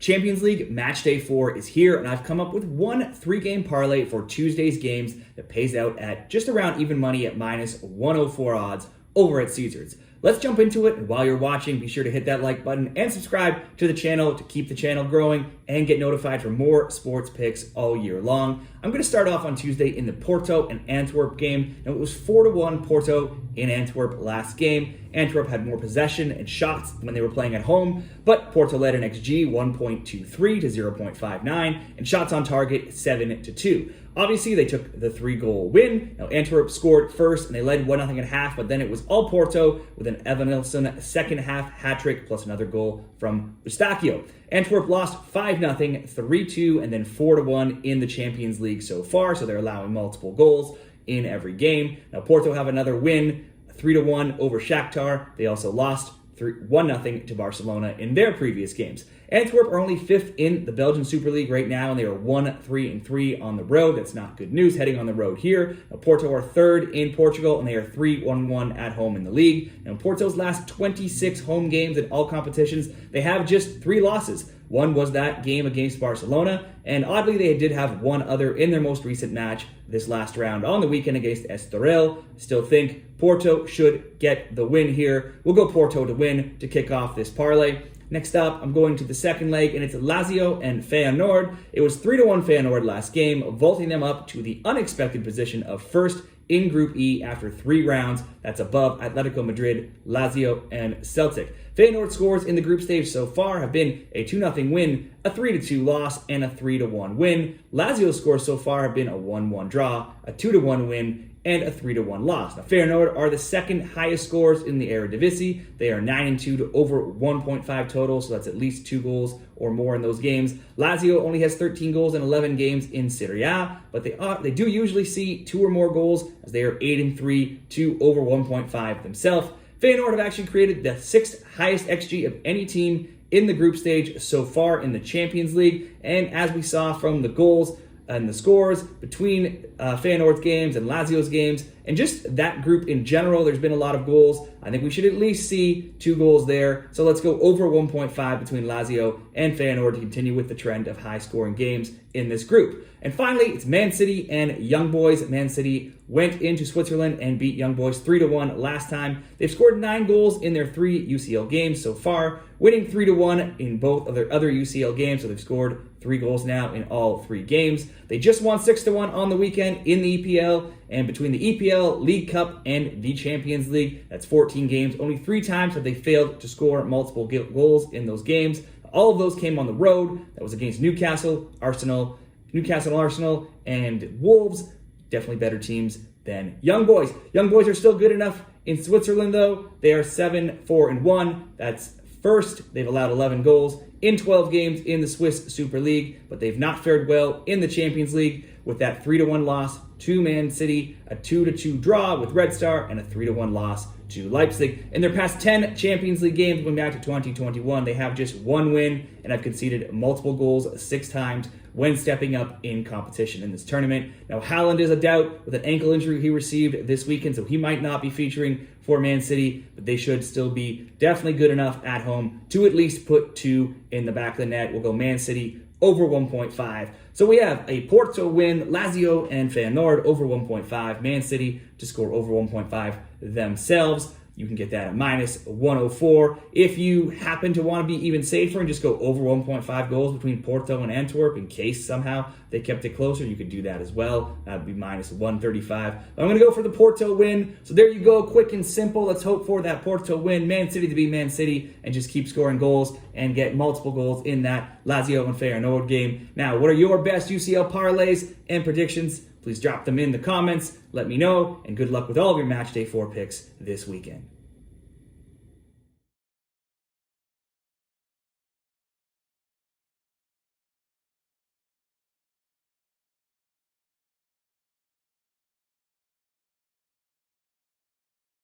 Champions League Matchday 4 is here, and I've come up with one 3-game parlay for Tuesday's games that pays out at just around even money at minus 104 odds over at Caesars. Let's jump into it, and while you're watching, be sure to hit that like button and subscribe to the channel to keep the channel growing and get notified for more sports picks all year long. I'm going to start off on Tuesday in the Porto and Antwerp game. Now, it was 4-1 Porto in Antwerp last game. Antwerp had more possession and shots when they were playing at home, but Porto led an XG 1.23 to 0.59 and shots on target 7-2. Obviously, they took the 3-goal win. Now, Antwerp scored first, and they led 1-0 at half, but then it was all Porto with an Evanilson second-half hat-trick plus another goal from Eustachio. Antwerp lost 5-0, 3-2, and then 4-1 in the Champions League so far, so they're allowing multiple goals in every game. Now, Porto have another win, 3-1 over Shakhtar. They also lost 1-0 to Barcelona in their previous games. Antwerp are only 5th in the Belgian Super League right now, and they are 1-3-3 on the road. That's not good news heading on the road here. Now, Porto are 3rd in Portugal, and they are 3-1-1 at home in the league. Now, Porto's last 26 home games in all competitions, they have just 3 losses. One was that game against Barcelona, and oddly, they did have one other in their most recent match this last round on the weekend against Estoril. Still think Porto should get the win here. We'll go Porto to win to kick off this parlay. Next up, I'm going to the second leg, and it's Lazio and Feyenoord. It was 3-1 Feyenoord last game, vaulting them up to the unexpected position of first in Group E after 3 rounds. That's above Atletico Madrid, Lazio, and Celtic. Feyenoord scores in the group stage so far have been a 2-0 win, a 3-2 loss, and a 3-1 win. Lazio's scores so far have been a 1-1 draw, a 2-1 win, and a 3-1 loss. Now, Feyenoord are the second highest scorers in the Eredivisie. They are 9-2 to over 1.5 total, so that's at least 2 goals or more in those games. Lazio only has 13 goals in 11 games in Serie A, but they do usually see 2 or more goals, as they are 8-3 to over 1.5 themselves. Feyenoord have actually created the 6th highest XG of any team in the group stage so far in the Champions League, and as we saw from the goals and the scores between Feyenoord's games and Lazio's games, and just that group in general, there's been a lot of goals. I think we should at least see 2 goals there. So let's go over 1.5 between Lazio and Feyenoord to continue with the trend of high-scoring games in this group. And finally, it's Man City and Young Boys. Man City went into Switzerland and beat Young Boys 3-1 last time. They've scored 9 goals in their 3 UCL games so far, winning 3-1 in both of their other UCL games, so they've scored 3 goals now in all 3 games. They just won 6-1 on the weekend in the EPL, and between the EPL, League Cup, and the Champions League, that's 14 games. Only 3 times have they failed to score multiple goals in those games. All of those came on the road. That was against Newcastle, Arsenal, and Wolves. Definitely better teams than Young Boys. Young Boys are still good enough in Switzerland, though. They are 7-4-1. That's first. They've allowed 11 goals in 12 games in the Swiss Super League, but they've not fared well in the Champions League with that 3-1 loss to Man City, a 2-2 draw with Red Star, and a 3-1 loss to Leipzig. In their past 10 Champions League games going back to 2021, they have just 1 win and have conceded multiple goals 6 times when stepping up in competition in this tournament. Now, Haaland is a doubt with an ankle injury he received this weekend, so he might not be featuring for Man City, but they should still be definitely good enough at home to at least put 2 in the back of the net. We'll go Man City over 1.5. So we have a Porto win, Lazio and Feyenoord over 1.5, Man City to score over 1.5 themselves. You can get that at minus 104. If you happen to want to be even safer and just go over 1.5 goals between Porto and Antwerp in case somehow they kept it closer, you could do that as well. That would be minus 135. I'm going to go for the Porto win. So there you go, quick and simple. Let's hope for that Porto win. Man City to be Man City and just keep scoring goals and get multiple goals in that Lazio and Feyenoord game. Now, what are your best UCL parlays and predictions? Please drop them in the comments. Let me know, and good luck with all of your Matchday 4 picks this weekend.